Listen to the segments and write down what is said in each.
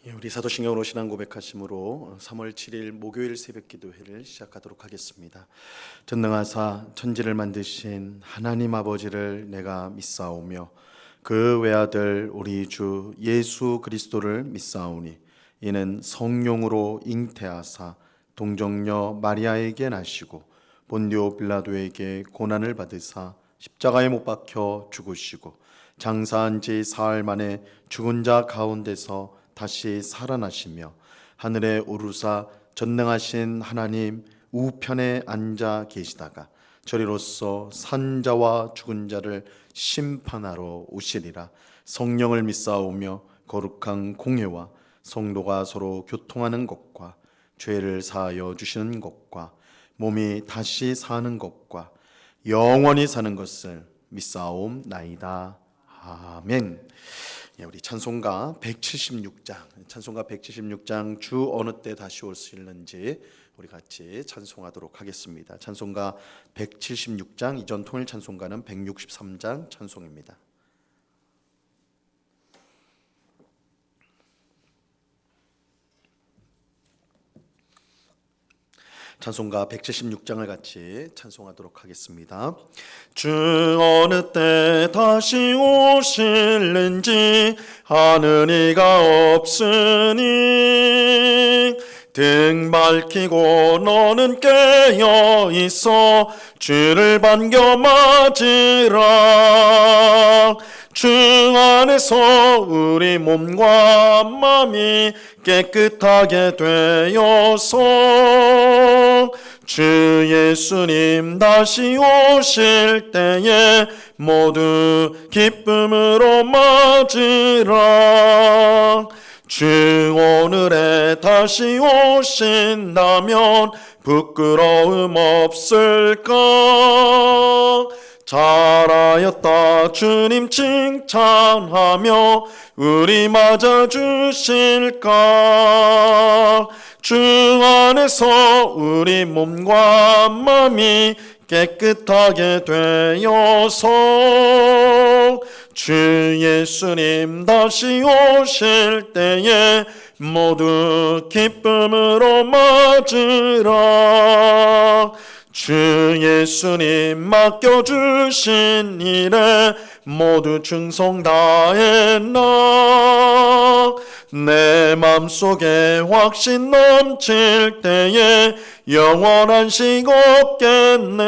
우리 사도신경으로 신앙 고백하심으로 3월 7일 목요일 새벽 기도회를 시작하도록 하겠습니다. 전능하사 천지를 만드신 하나님 아버지를 내가 믿사오며 그 외아들 우리 주 예수 그리스도를 믿사오니 이는 성령으로 잉태하사 동정녀 마리아에게 나시고 본디오 빌라도에게 고난을 받으사 십자가에 못 박혀 죽으시고 장사한 지 사흘 만에 죽은 자 가운데서 다시 살아나시며 하늘에 오르사 전능하신 하나님 우편에 앉아 계시다가 저리로서 산 자와 죽은 자를 심판하러 오시리라. 성령을 믿사오며 거룩한 공회와 성도가 서로 교통하는 것과 죄를 사하여 주시는 것과 몸이 다시 사는 것과 영원히 사는 것을 믿사옵나이다. 아멘. 우리 찬송가 176장 주 어느 때 다시 올 수 있는지 우리 같이 찬송하도록 하겠습니다. 찬송가 176장, 이전 통일 찬송가는 163장 찬송입니다. 찬송가 176장을 같이 찬송하도록 하겠습니다. 주 어느 때 다시 오실는지 아는 이가 없으니 등 밝히고 너는 깨어 있어 주를 반겨 맞으라. 주 안에서 우리 몸과 마음이 깨끗하게 되어서 주 예수님 다시 오실 때에 모두 기쁨으로 맞으라. 주 오늘에 다시 오신다면 부끄러움 없을까? 잘하였다 주님 칭찬하며 우리 맞아주실까? 주 안에서 우리 몸과 마음이 깨끗하게 되어서 주 예수님 다시 오실 때에 모두 기쁨으로 맞으라. 주 예수님 맡겨주신 일에 모두 충성 다했나. 내 맘속에 확신 넘칠 때에 영원한 식 없겠네.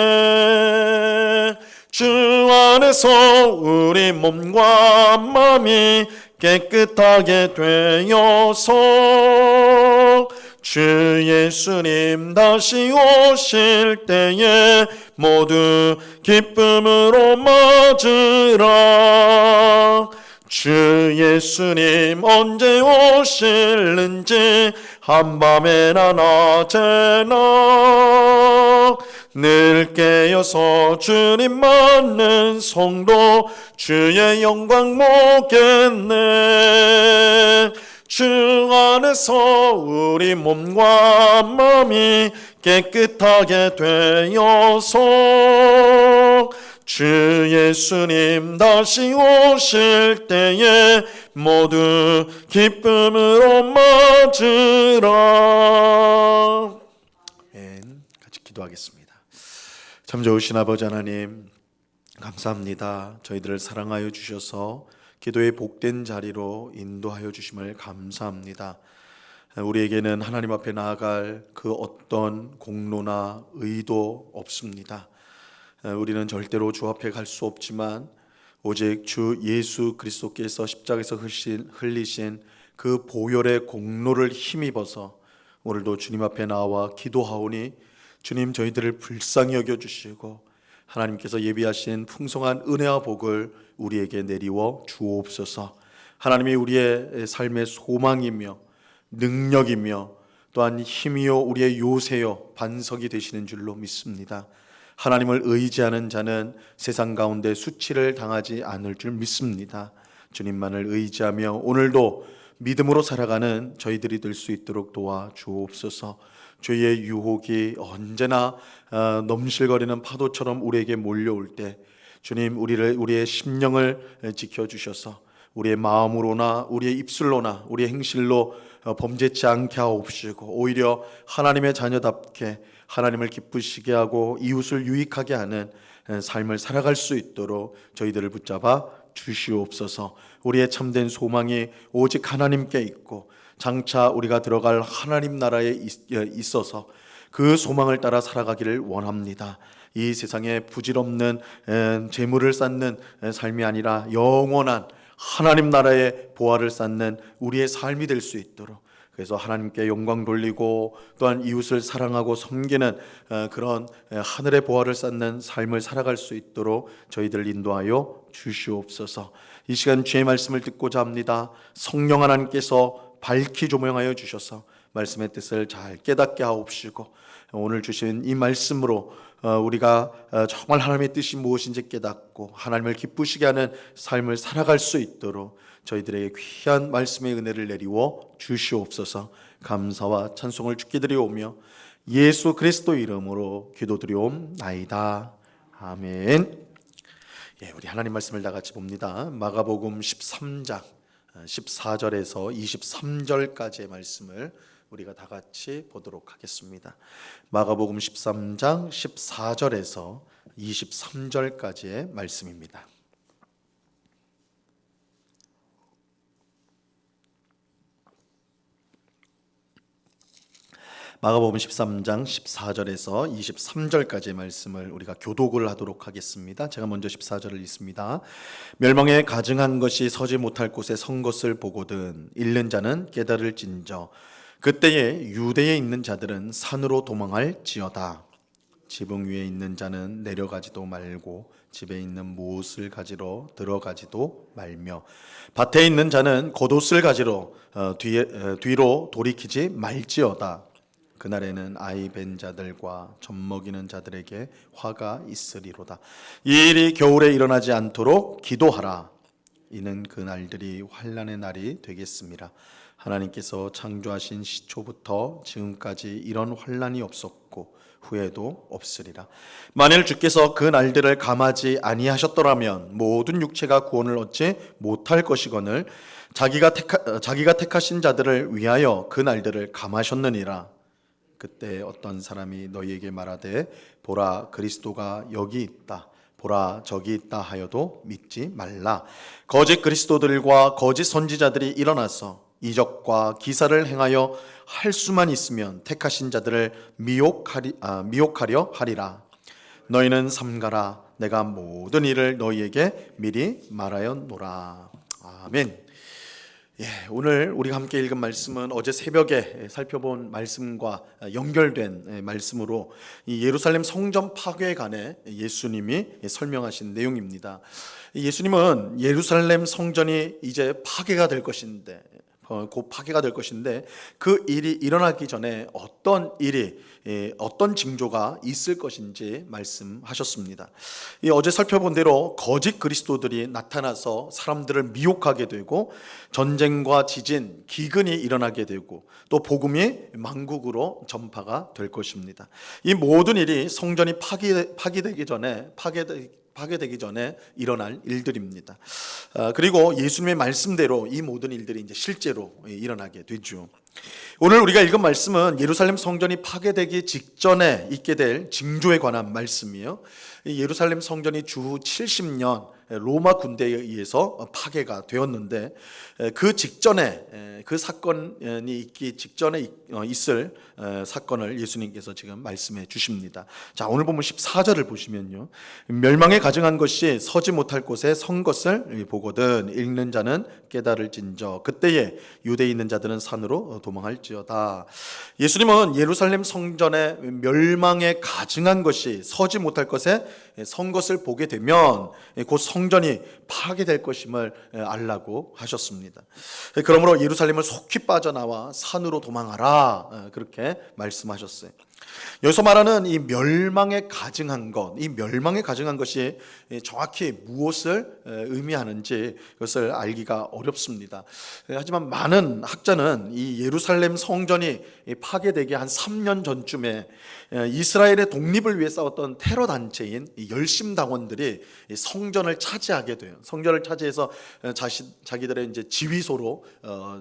주 안에서 우리 몸과 마음이 깨끗하게 되어서 주 예수님 다시 오실 때에 모두 기쁨으로 맞으라. 주 예수님 언제 오실는지 한밤에나 낮에나 늘 깨어서 주님 맞는 성도 주의 영광 보겠네. 주 안에서 우리 몸과 마음이 깨끗하게 되어서 주 예수님 다시 오실 때에 모두 기쁨으로 맞으라. 아멘. 같이 기도하겠습니다. 참 좋으신 아버지 하나님, 감사합니다. 저희들을 사랑하여 주셔서 기도의 복된 자리로 인도하여 주심을 감사합니다. 우리에게는 하나님 앞에 나아갈 그 어떤 공로나 의도 없습니다. 우리는 절대로 주 앞에 갈 수 없지만 오직 주 예수 그리스도께서 십자가에서 흘리신 그 보혈의 공로를 힘입어서 오늘도 주님 앞에 나와 기도하오니 주님 저희들을 불쌍히 여겨주시고 하나님께서 예비하신 풍성한 은혜와 복을 우리에게 내리워 주옵소서. 하나님이 우리의 삶의 소망이며 능력이며 또한 힘이요 우리의 요새요 반석이 되시는 줄로 믿습니다. 하나님을 의지하는 자는 세상 가운데 수치를 당하지 않을 줄 믿습니다. 주님만을 의지하며 오늘도 믿음으로 살아가는 저희들이 될 수 있도록 도와주옵소서. 죄의 유혹이 언제나 넘실거리는 파도처럼 우리에게 몰려올 때 주님 우리의 심령을 지켜주셔서 우리의 마음으로나 우리의 입술로나 우리의 행실로 범죄치 않게 하옵시고 오히려 하나님의 자녀답게 하나님을 기쁘시게 하고 이웃을 유익하게 하는 삶을 살아갈 수 있도록 저희들을 붙잡아 주시옵소서. 우리의 참된 소망이 오직 하나님께 있고 장차 우리가 들어갈 하나님 나라에 있어서 그 소망을 따라 살아가기를 원합니다. 이 세상에 부질없는 재물을 쌓는 삶이 아니라 영원한 하나님 나라의 보화를 쌓는 우리의 삶이 될 수 있도록, 그래서 하나님께 영광 돌리고 또한 이웃을 사랑하고 섬기는 그런 하늘의 보화를 쌓는 삶을 살아갈 수 있도록 저희들을 인도하여 주시옵소서. 이 시간 주의 말씀을 듣고자 합니다. 성령 하나님께서 밝히 조명하여 주셔서 말씀의 뜻을 잘 깨닫게 하옵시고 오늘 주신 이 말씀으로 우리가 정말 하나님의 뜻이 무엇인지 깨닫고 하나님을 기쁘시게 하는 삶을 살아갈 수 있도록 저희들에게 귀한 말씀의 은혜를 내리워 주시옵소서. 감사와 찬송을 주께 드리오며 예수 그리스도 이름으로 기도드리옵나이다. 아멘. 우리 하나님 말씀을 다 같이 봅니다. 마가복음 13장 14절에서 23절까지의 말씀을 우리가 다 같이 보도록 하겠습니다. 마가복음 13장 14절에서 23절까지의 말씀입니다. 마가복음 13장 14절에서 23절까지의 말씀을 우리가 교독을 하도록 하겠습니다. 제가 먼저 14절을 읽습니다. 멸망에 가증한 것이 서지 못할 곳에 선 것을 보거든 읽는 자는 깨달을진저 그때에 유대에 있는 자들은 산으로 도망할지어다. 지붕 위에 있는 자는 내려가지도 말고 집에 있는 무엇을 가지러 들어가지도 말며 밭에 있는 자는 겉옷을 가지러 뒤로 돌이키지 말지어다. 그날에는 아이 벤 자들과 젖먹이는 자들에게 화가 있으리로다. 이 일이 겨울에 일어나지 않도록 기도하라. 이는 그 날들이 환난의 날이 되겠습니다. 하나님께서 창조하신 시초부터 지금까지 이런 환난이 없었고 후에도 없으리라. 만일 주께서 그 날들을 감하지 아니하셨더라면 모든 육체가 구원을 얻지 못할 것이거늘 자기가 택하신 자들을 위하여 그 날들을 감하셨느니라. 그때 어떤 사람이 너희에게 말하되 보라 그리스도가 여기 있다 보라 저기 있다 하여도 믿지 말라. 거짓 그리스도들과 거짓 선지자들이 일어나서 이적과 기사를 행하여 할 수만 있으면 택하신 자들을 미혹하려 하리라. 너희는 삼가라. 내가 모든 일을 너희에게 미리 말하였노라. 아멘. 오늘 우리가 함께 읽은 말씀은 어제 새벽에 살펴본 말씀과 연결된 말씀으로 이 예루살렘 성전 파괴에 관해 예수님이 설명하신 내용입니다. 예수님은 예루살렘 성전이 이제 파괴가 될 것인데 곧 파괴가 될 것인데 그 일이 일어나기 전에 어떤 징조가 있을 것인지 말씀하셨습니다. 어제 살펴본 대로 거짓 그리스도들이 나타나서 사람들을 미혹하게 되고 전쟁과 지진, 기근이 일어나게 되고 또 복음이 만국으로 전파가 될 것입니다. 이 모든 일이 성전이 파괴되기 전에 일어날 일들입니다. 그리고 예수님의 말씀대로 이 모든 일들이 이제 실제로 일어나게 되죠. 오늘 우리가 읽은 말씀은 예루살렘 성전이 파괴되기 직전에 있게 될 징조에 관한 말씀이에요. 예루살렘 성전이 주 70년 로마 군대에 의해서 파괴가 되었는데 그 직전에 그 사건이 있기 직전에 있을 사건을 예수님께서 지금 말씀해 주십니다. 자, 오늘 보면 14절을 보시면요. 멸망에 가증한 것이 서지 못할 곳에 선 것을 보거든 읽는 자는 깨달을진저 그때에 유대에 있는 자들은 산으로 도망할지어다. 예수님은 예루살렘 성전의 멸망에 가증한 것이 서지 못할 것에 선 것을 보게 되면 곧 성전이 파괴될 것임을 알라고 하셨습니다. 그러므로 예루살렘을 속히 빠져나와 산으로 도망하라 그렇게 말씀하셨어요. 여기서 말하는 이 멸망에 가증한 것, 이 멸망에 가증한 것이 정확히 무엇을 의미하는지 그것을 알기가 어렵습니다. 하지만 많은 학자는 이 예루살렘 성전이 파괴되기 한 3년 전쯤에 이스라엘의 독립을 위해 싸웠던 테러 단체인 열심당원들이 성전을 차지하게 돼요. 성전을 차지해서 자기들의 이제 지휘소로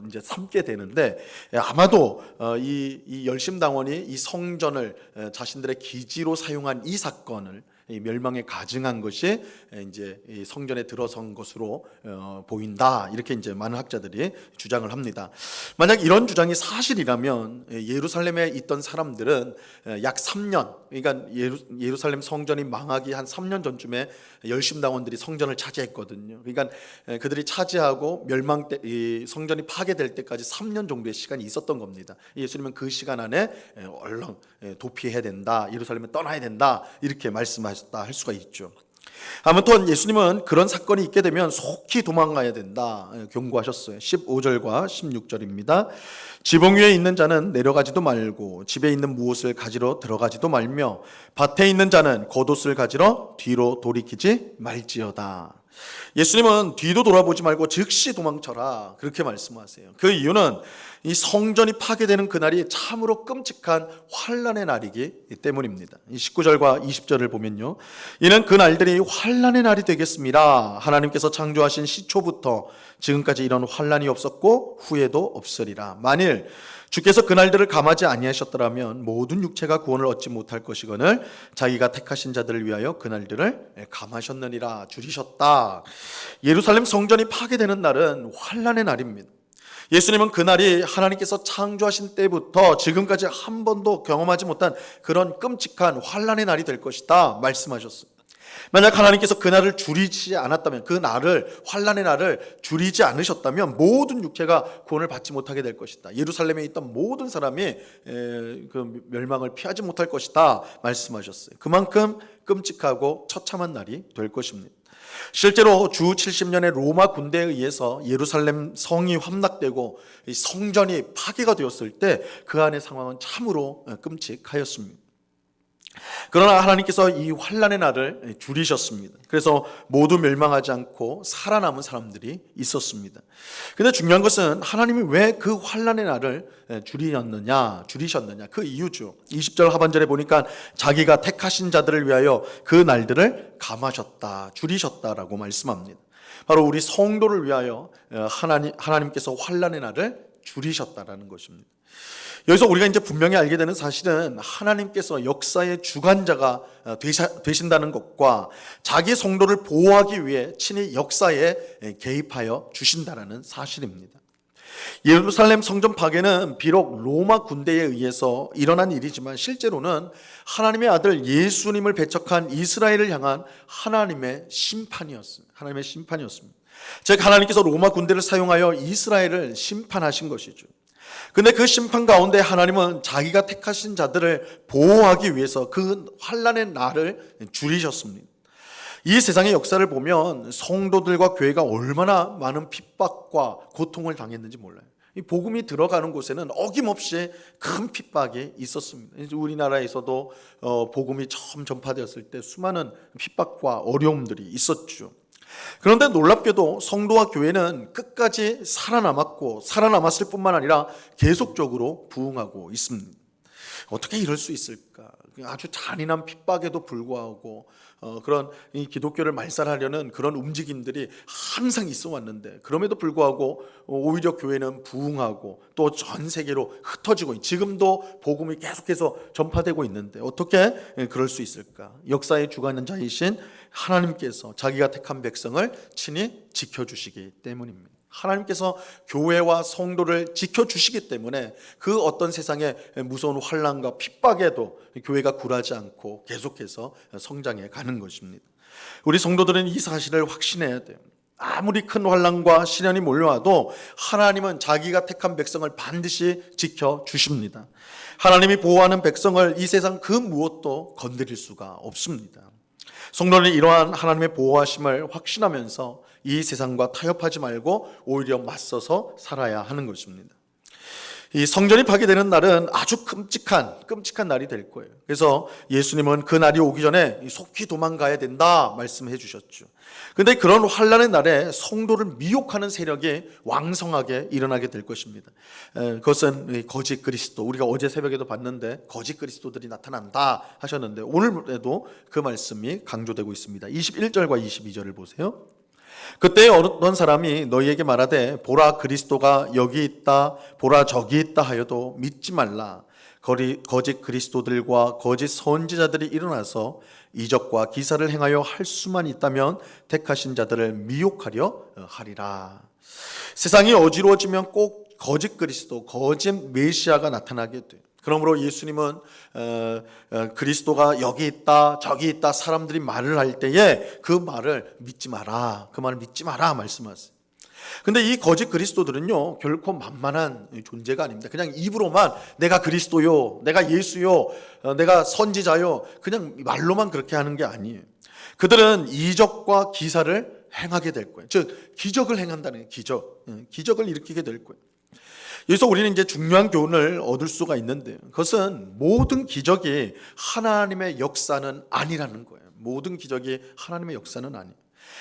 이제 삼게 되는데, 아마도 이 열심당원이 이 성전을 자신들의 기지로 사용한 이 사건을 멸망에 가증한 것이 이제 성전에 들어선 것으로 보인다, 이렇게 이제 많은 학자들이 주장을 합니다. 만약 이런 주장이 사실이라면 예루살렘에 있던 사람들은 약 3년, 그러니까 예루살렘 성전이 망하기 한 3년 전쯤에 열심당원들이 성전을 차지했거든요. 그러니까 그들이 차지하고 멸망 때, 이 성전이 파괴될 때까지 3년 정도의 시간이 있었던 겁니다. 예수님은 그 시간 안에 얼른 도피해야 된다, 예루살렘에 떠나야 된다, 이렇게 말씀하셨다 할 수가 있죠. 아무튼 예수님은 그런 사건이 있게 되면 속히 도망가야 된다 경고하셨어요. 15절과 16절입니다. 지붕 위에 있는 자는 내려가지도 말고 집에 있는 무엇을 가지러 들어가지도 말며 밭에 있는 자는 겉옷을 가지러 뒤로 돌이키지 말지어다. 예수님은 뒤도 돌아보지 말고 즉시 도망쳐라, 그렇게 말씀하세요. 그 이유는 이 성전이 파괴되는 그날이 참으로 끔찍한 환난의 날이기 때문입니다. 19절과 20절을 보면요, 이는 그 날들이 환난의 날이 되겠습니다. 하나님께서 창조하신 시초부터 지금까지 이런 환난이 없었고 후에도 없으리라. 만일 주께서 그 날들을 감하지 아니하셨더라면 모든 육체가 구원을 얻지 못할 것이거늘 자기가 택하신 자들을 위하여 그 날들을 감하셨느니라. 줄이셨다. 예루살렘 성전이 파괴되는 날은 환난의 날입니다. 예수님은 그날이 하나님께서 창조하신 때부터 지금까지 한 번도 경험하지 못한 그런 끔찍한 환난의 날이 될 것이다 말씀하셨습니다. 만약 하나님께서 그날을 줄이지 않았다면, 그 날을, 환난의 날을 줄이지 않으셨다면 모든 육체가 구원을 받지 못하게 될 것이다. 예루살렘에 있던 모든 사람이 그 멸망을 피하지 못할 것이다 말씀하셨어요. 그만큼 끔찍하고 처참한 날이 될 것입니다. 실제로 주 70년의 로마 군대에 의해서 예루살렘 성이 함락되고 성전이 파괴가 되었을 때 그 안의 상황은 참으로 끔찍하였습니다. 그러나 하나님께서 이 환난의 날을 줄이셨습니다. 그래서 모두 멸망하지 않고 살아남은 사람들이 있었습니다. 그런데 중요한 것은 하나님이 왜 그 환난의 날을 줄이셨느냐, 그 이유죠. 20절 하반절에 보니까 자기가 택하신 자들을 위하여 그 날들을 감하셨다, 줄이셨다라고 말씀합니다. 바로 우리 성도를 위하여 하나님께서 환난의 날을 줄이셨다라는 것입니다. 여기서 우리가 이제 분명히 알게 되는 사실은 하나님께서 역사의 주관자가 되신다는 것과 자기 성도를 보호하기 위해 친히 역사에 개입하여 주신다는 사실입니다. 예루살렘 성전 파괴는 비록 로마 군대에 의해서 일어난 일이지만 실제로는 하나님의 아들 예수님을 배척한 이스라엘을 향한 하나님의 심판이었습니다. 즉 하나님께서 로마 군대를 사용하여 이스라엘을 심판하신 것이죠. 근데 그 심판 가운데 하나님은 자기가 택하신 자들을 보호하기 위해서 그 환난의 날을 줄이셨습니다. 이 세상의 역사를 보면 성도들과 교회가 얼마나 많은 핍박과 고통을 당했는지 몰라요. 이 복음이 들어가는 곳에는 어김없이 큰 핍박이 있었습니다. 우리나라에서도 복음이 처음 전파되었을 때 수많은 핍박과 어려움들이 있었죠. 그런데 놀랍게도 성도와 교회는 끝까지 살아남았고, 살아남았을 뿐만 아니라 계속적으로 부흥하고 있습니다. 어떻게 이럴 수 있을까? 아주 잔인한 핍박에도 불구하고 그런 이 기독교를 말살하려는 그런 움직임들이 항상 있어 왔는데, 그럼에도 불구하고 오히려 교회는 부흥하고 또 전 세계로 흩어지고, 지금도 복음이 계속해서 전파되고 있는데 어떻게 그럴 수 있을까? 역사의 주관자이신 하나님께서 자기가 택한 백성을 친히 지켜주시기 때문입니다. 하나님께서 교회와 성도를 지켜주시기 때문에 그 어떤 세상의 무서운 환난과 핍박에도 교회가 굴하지 않고 계속해서 성장해 가는 것입니다. 우리 성도들은 이 사실을 확신해야 돼요. 아무리 큰 환난과 시련이 몰려와도 하나님은 자기가 택한 백성을 반드시 지켜주십니다. 하나님이 보호하는 백성을 이 세상 그 무엇도 건드릴 수가 없습니다. 성도는 이러한 하나님의 보호하심을 확신하면서 이 세상과 타협하지 말고 오히려 맞서서 살아야 하는 것입니다. 이 성전이 파괴되는 날은 아주 끔찍한 날이 될 거예요. 그래서 예수님은 그 날이 오기 전에 속히 도망가야 된다 말씀해 주셨죠. 근데 그런 환난의 날에 성도를 미혹하는 세력이 왕성하게 일어나게 될 것입니다. 그것은 거짓 그리스도, 우리가 어제 새벽에도 봤는데 거짓 그리스도들이 나타난다 하셨는데 오늘에도 그 말씀이 강조되고 있습니다. 21절과 22절을 보세요. 그때 어떤 사람이 너희에게 말하되 보라 그리스도가 여기 있다 보라 저기 있다 하여도 믿지 말라. 거짓 그리스도들과 거짓 선지자들이 일어나서 이적과 기사를 행하여 할 수만 있다면 택하신 자들을 미혹하려 하리라. 세상이 어지러워지면 꼭 거짓 그리스도, 거짓 메시아가 나타나게 돼요. 그러므로 예수님은 그리스도가 여기 있다 저기 있다 사람들이 말을 할 때에 그 말을 믿지 마라, 그 말을 믿지 마라 말씀하세요. 근데 이 거짓 그리스도들은요 결코 만만한 존재가 아닙니다. 그냥 입으로만 내가 그리스도요, 내가 예수요, 내가 선지자요, 그냥 말로만 그렇게 하는 게 아니에요. 그들은 이적과 기사를 행하게 될 거예요. 즉 기적을 행한다는 기적, 기적을 일으키게 될 거예요. 여기서 우리는 이제 중요한 교훈을 얻을 수가 있는데요. 그것은 모든 기적이 하나님의 역사는 아니라는 거예요. 모든 기적이 하나님의 역사는 아니에요.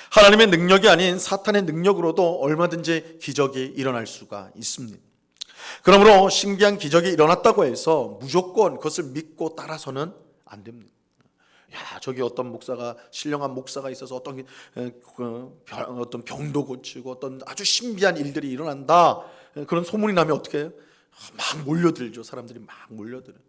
하나님의 능력이 아닌 사탄의 능력으로도 얼마든지 기적이 일어날 수가 있습니다. 그러므로 신기한 기적이 일어났다고 해서 무조건 그것을 믿고 따라서는 안 됩니다. 야, 저기 어떤 목사가, 신령한 목사가 있어서 어떤 병도 고치고 어떤 아주 신비한 일들이 일어난다, 그런 소문이 나면 어떻게 해요? 막 몰려들죠. 사람들이 막 몰려들어요.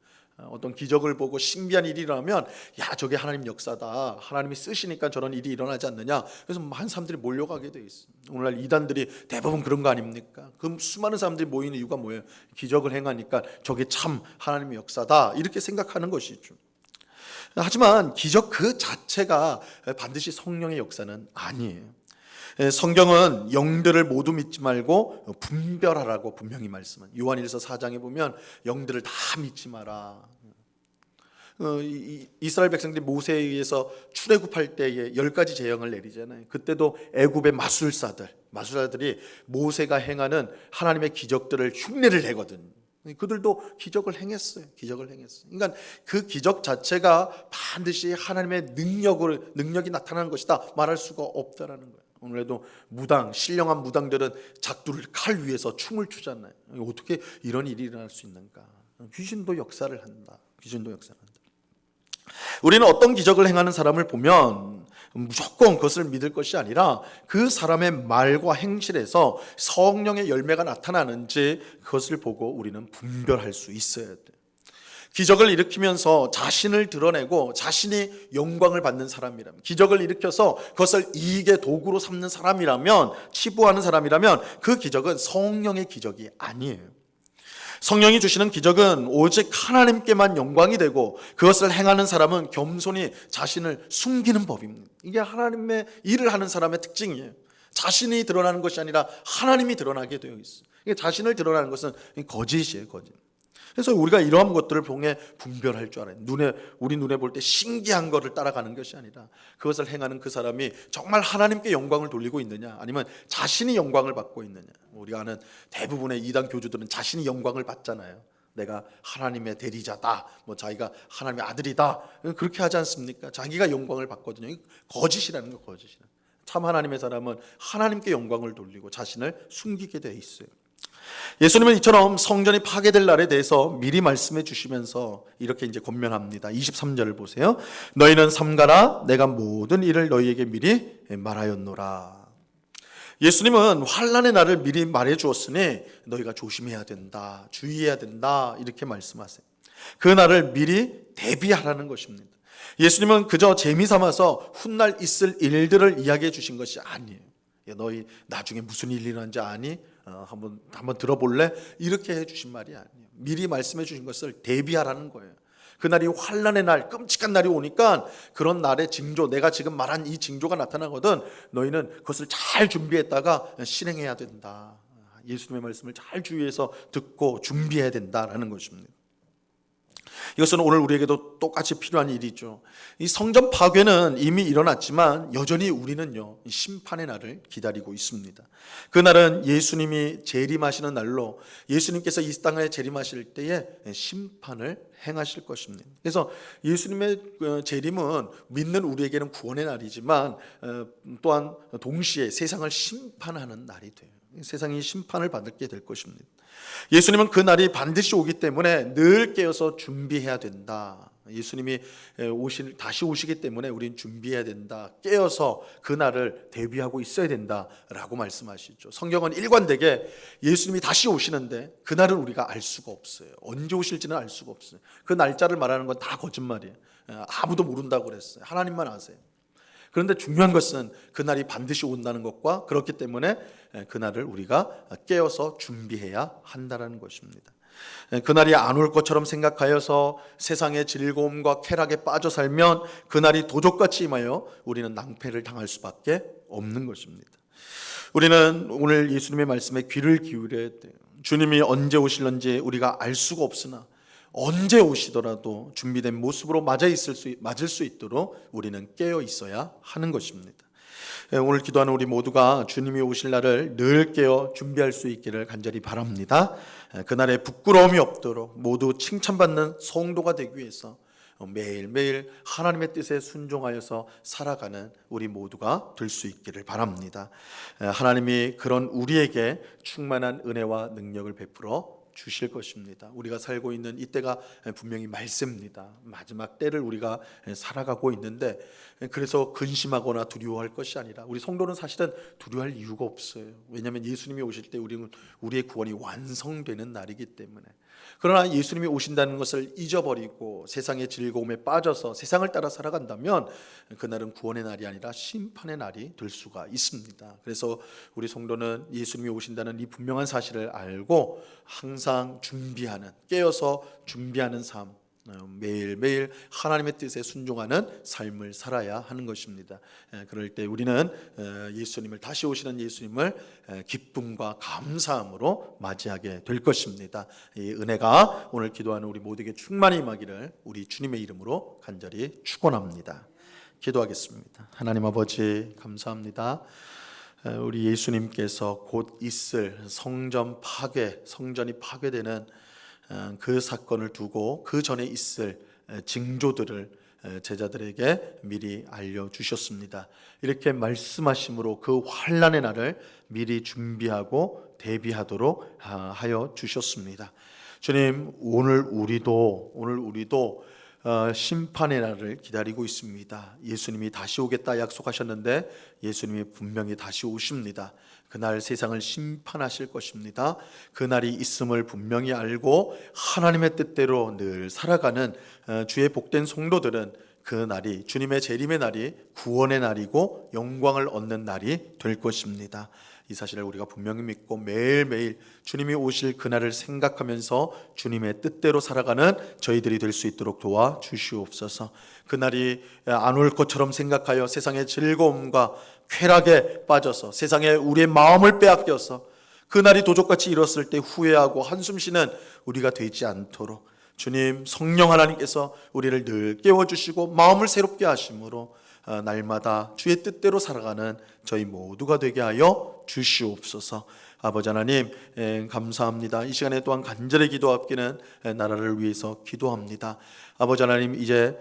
어떤 기적을 보고 신비한 일이 일어나면 야, 저게 하나님 역사다, 하나님이 쓰시니까 저런 일이 일어나지 않느냐, 그래서 많은 사람들이 몰려가게 돼 있어요. 오늘날 이단들이 대부분 그런 거 아닙니까? 그 수많은 사람들이 모이는 이유가 뭐예요? 기적을 행하니까 저게 참 하나님의 역사다 이렇게 생각하는 것이죠. 하지만 기적 그 자체가 반드시 성령의 역사는 아니에요. 성경은 영들을 모두 믿지 말고 분별하라고 분명히 말씀합니다. 요한일서 4장에 보면 영들을 다 믿지 마라. 이스라엘 백성들이 모세에 의해서 출애굽할 때에 10가지 재앙을 내리잖아요. 그때도 애굽의 마술사들이 모세가 행하는 하나님의 기적들을 흉내를 내거든요. 그들도 기적을 행했어요. 그러니까 그 기적 자체가 반드시 하나님의 능력이 나타나는 것이다 말할 수가 없다라는 거예요. 오늘에도 신령한 무당들은 작두를 칼 위에서 춤을 추잖아요. 어떻게 이런 일이 일어날 수 있는가? 귀신도 역사를 한다. 우리는 어떤 기적을 행하는 사람을 보면 무조건 그것을 믿을 것이 아니라 그 사람의 말과 행실에서 성령의 열매가 나타나는지 그것을 보고 우리는 분별할 수 있어야 돼요. 기적을 일으키면서 자신을 드러내고 자신이 영광을 받는 사람이라면, 기적을 일으켜서 그것을 이익의 도구로 삼는 사람이라면, 치부하는 사람이라면 그 기적은 성령의 기적이 아니에요. 성령이 주시는 기적은 오직 하나님께만 영광이 되고 그것을 행하는 사람은 겸손히 자신을 숨기는 법입니다. 이게 하나님의 일을 하는 사람의 특징이에요. 자신이 드러나는 것이 아니라 하나님이 드러나게 되어 있어요. 이게 자신을 드러나는 것은 거짓이에요, 거짓. 그래서 우리가 이러한 것들을 통해 분별할 줄 알아요. 우리 눈에 볼 때 신기한 것을 따라가는 것이 아니라 그것을 행하는 그 사람이 정말 하나님께 영광을 돌리고 있느냐, 아니면 자신이 영광을 받고 있느냐. 우리가 아는 대부분의 이단 교주들은 자신이 영광을 받잖아요. 내가 하나님의 대리자다, 자기가 하나님의 아들이다, 그렇게 하지 않습니까? 자기가 영광을 받거든요. 거짓이라는 거, 거짓이라는. 참 하나님의 사람은 하나님께 영광을 돌리고 자신을 숨기게 돼 있어요. 예수님은 이처럼 성전이 파괴될 날에 대해서 미리 말씀해 주시면서 이렇게 이제 권면합니다. 23절을 보세요. 너희는 삼가라, 내가 모든 일을 너희에게 미리 말하였노라. 예수님은 환난의 날을 미리 말해 주었으니 너희가 조심해야 된다, 주의해야 된다 이렇게 말씀하세요. 그 날을 미리 대비하라는 것입니다. 예수님은 그저 재미삼아서 훗날 있을 일들을 이야기해 주신 것이 아니에요. 너희 나중에 무슨 일이 일어난지 아니? 한번 들어볼래? 이렇게 해주신 말이 아니에요. 미리 말씀해 주신 것을 대비하라는 거예요. 그날이 환난의 날, 끔찍한 날이 오니까 그런 날의 징조, 내가 지금 말한 이 징조가 나타나거든 너희는 그것을 잘 준비했다가 실행해야 된다. 예수님의 말씀을 잘 주의해서 듣고 준비해야 된다라는 것입니다. 이것은 오늘 우리에게도 똑같이 필요한 일이죠. 이 성전 파괴는 이미 일어났지만 여전히 우리는요, 심판의 날을 기다리고 있습니다. 그날은 예수님이 재림하시는 날로, 예수님께서 이 땅에 재림하실 때에 심판을 행하실 것입니다. 그래서 예수님의 재림은 믿는 우리에게는 구원의 날이지만 또한 동시에 세상을 심판하는 날이 돼요. 세상이 심판을 받게 될 것입니다. 예수님은 그 날이 반드시 오기 때문에 늘 깨어서 준비해야 된다. 예수님이 다시 오시기 때문에 우리는 준비해야 된다. 깨어서 그 날을 대비하고 있어야 된다라고 말씀하시죠. 성경은 일관되게 예수님이 다시 오시는데 그 날은 우리가 알 수가 없어요. 언제 오실지는 알 수가 없어요. 그 날짜를 말하는 건 다 거짓말이에요. 아무도 모른다고 그랬어요. 하나님만 아세요. 그런데 중요한 것은 그날이 반드시 온다는 것과 그렇기 때문에 그날을 우리가 깨어서 준비해야 한다는 것입니다. 그날이 안 올 것처럼 생각하여서 세상의 즐거움과 쾌락에 빠져 살면 그날이 도적같이 임하여 우리는 낭패를 당할 수밖에 없는 것입니다. 우리는 오늘 예수님의 말씀에 귀를 기울여야 돼요. 주님이 언제 오실런지 우리가 알 수가 없으나 언제 오시더라도 준비된 모습으로 맞을 수 있도록 우리는 깨어 있어야 하는 것입니다. 오늘 기도하는 우리 모두가 주님이 오실 날을 늘 깨어 준비할 수 있기를 간절히 바랍니다. 그날에 부끄러움이 없도록 모두 칭찬받는 성도가 되기 위해서 매일매일 하나님의 뜻에 순종하여서 살아가는 우리 모두가 될 수 있기를 바랍니다. 하나님이 그런 우리에게 충만한 은혜와 능력을 베풀어 주실 것입니다. 우리가 살고 있는 이때가 분명히 말세입니다. 마지막 때를 우리가 살아가고 있는데 그래서 근심하거나 두려워할 것이 아니라 우리 성도는 사실은 두려워할 이유가 없어요. 왜냐하면 예수님이 오실 때 우리의 구원이 완성되는 날이기 때문에. 그러나 예수님이 오신다는 것을 잊어버리고 세상의 즐거움에 빠져서 세상을 따라 살아간다면 그날은 구원의 날이 아니라 심판의 날이 될 수가 있습니다. 그래서 우리 성도는 예수님이 오신다는 이 분명한 사실을 알고 항상 깨어서 준비하는 삶, 매일매일 하나님의 뜻에 순종하는 삶을 살아야 하는 것입니다. 그럴 때 우리는 다시 오시는 예수님을 기쁨과 감사함으로 맞이하게 될 것입니다. 이 은혜가 오늘 기도하는 우리 모두에게 충만히 임하기를 우리 주님의 이름으로 간절히 축원합니다. 기도하겠습니다. 하나님 아버지 감사합니다. 우리 예수님께서 곧 있을 성전이 파괴되는 그 사건을 두고 그 전에 있을 징조들을 제자들에게 미리 알려주셨습니다. 이렇게 말씀하심으로 그 환난의 날을 미리 준비하고 대비하도록 하여 주셨습니다. 주님, 오늘 우리도 심판의 날을 기다리고 있습니다. 예수님이 다시 오겠다 약속하셨는데 예수님이 분명히 다시 오십니다. 그날 세상을 심판하실 것입니다. 그날이 있음을 분명히 알고 하나님의 뜻대로 늘 살아가는 주의 복된 성도들은 그 날이 주님의 재림의 날이 구원의 날이고 영광을 얻는 날이 될 것입니다. 이 사실을 우리가 분명히 믿고 매일매일 주님이 오실 그날을 생각하면서 주님의 뜻대로 살아가는 저희들이 될 수 있도록 도와주시옵소서. 그날이 안 올 것처럼 생각하여 세상의 즐거움과 쾌락에 빠져서 세상에 우리의 마음을 빼앗겨서 그날이 도적같이 이뤘을 때 후회하고 한숨 쉬는 우리가 되지 않도록 주님 성령 하나님께서 우리를 늘 깨워주시고 마음을 새롭게 하심으로 날마다 주의 뜻대로 살아가는 저희 모두가 되게 하여 주시옵소서. 아버지 하나님 감사합니다. 이 시간에 또한 간절히 기도합기는 나라를 위해서 기도합니다. 아버지 하나님, 이제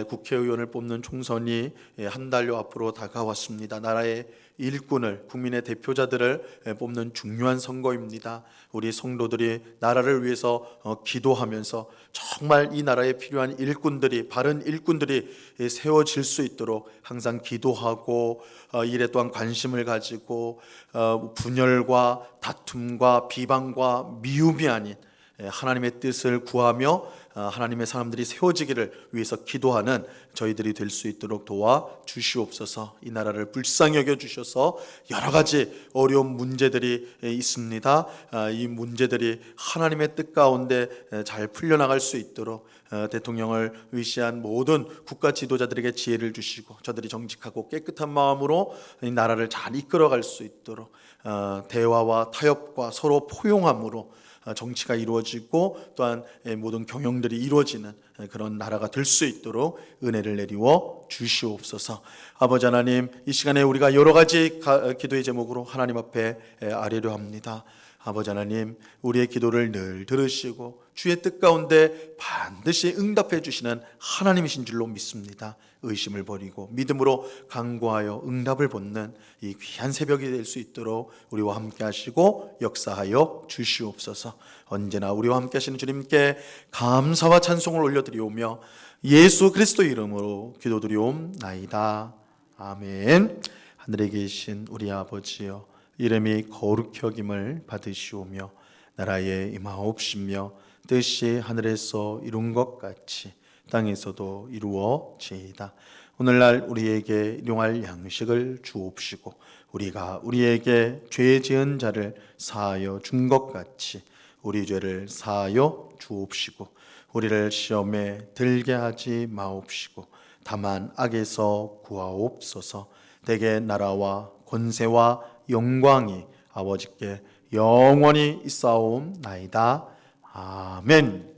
국회의원을 뽑는 총선이 한 달여 앞으로 다가왔습니다. 나라의 일꾼을, 국민의 대표자들을 뽑는 중요한 선거입니다. 우리 성도들이 나라를 위해서 기도하면서 정말 이 나라에 필요한 일꾼들이, 바른 일꾼들이 세워질 수 있도록 항상 기도하고 일에 또한 관심을 가지고 분열과 다툼과 비방과 미움이 아닌 하나님의 뜻을 구하며 하나님의 사람들이 세워지기를 위해서 기도하는 저희들이 될 수 있도록 도와주시옵소서. 이 나라를 불쌍히 여겨주셔서 여러 가지 어려운 문제들이 있습니다. 이 문제들이 하나님의 뜻 가운데 잘 풀려나갈 수 있도록 대통령을 위시한 모든 국가 지도자들에게 지혜를 주시고 저들이 정직하고 깨끗한 마음으로 이 나라를 잘 이끌어갈 수 있도록 대화와 타협과 서로 포용함으로 정치가 이루어지고 또한 모든 경영들이 이루어지는 그런 나라가 될 수 있도록 은혜를 내리워 주시옵소서. 아버지 하나님, 이 시간에 우리가 여러 가지 기도의 제목으로 하나님 앞에 아뢰려 합니다. 아버지 하나님, 우리의 기도를 늘 들으시고 주의 뜻 가운데 반드시 응답해 주시는 하나님이신 줄로 믿습니다. 의심을 버리고 믿음으로 간구하여 응답을 받는 이 귀한 새벽이 될 수 있도록 우리와 함께 하시고 역사하여 주시옵소서. 언제나 우리와 함께 하시는 주님께 감사와 찬송을 올려드리오며 예수 그리스도 이름으로 기도드리옵나이다. 아멘. 하늘에 계신 우리 아버지여, 이름이 거룩히 여김을 받으시오며 나라에 임하옵시며 뜻이 하늘에서 이룬 것 같이 땅에서도 이루어지이다. 오늘날 우리에게 일용할 양식을 주옵시고 우리가 우리에게 죄 지은 자를 사하여 준 것 같이 우리 죄를 사하여 주옵시고 우리를 시험에 들게 하지 마옵시고 다만 악에서 구하옵소서. 대개 나라와 권세와 영광이 아버지께 영원히 있사옵나이다. 아멘.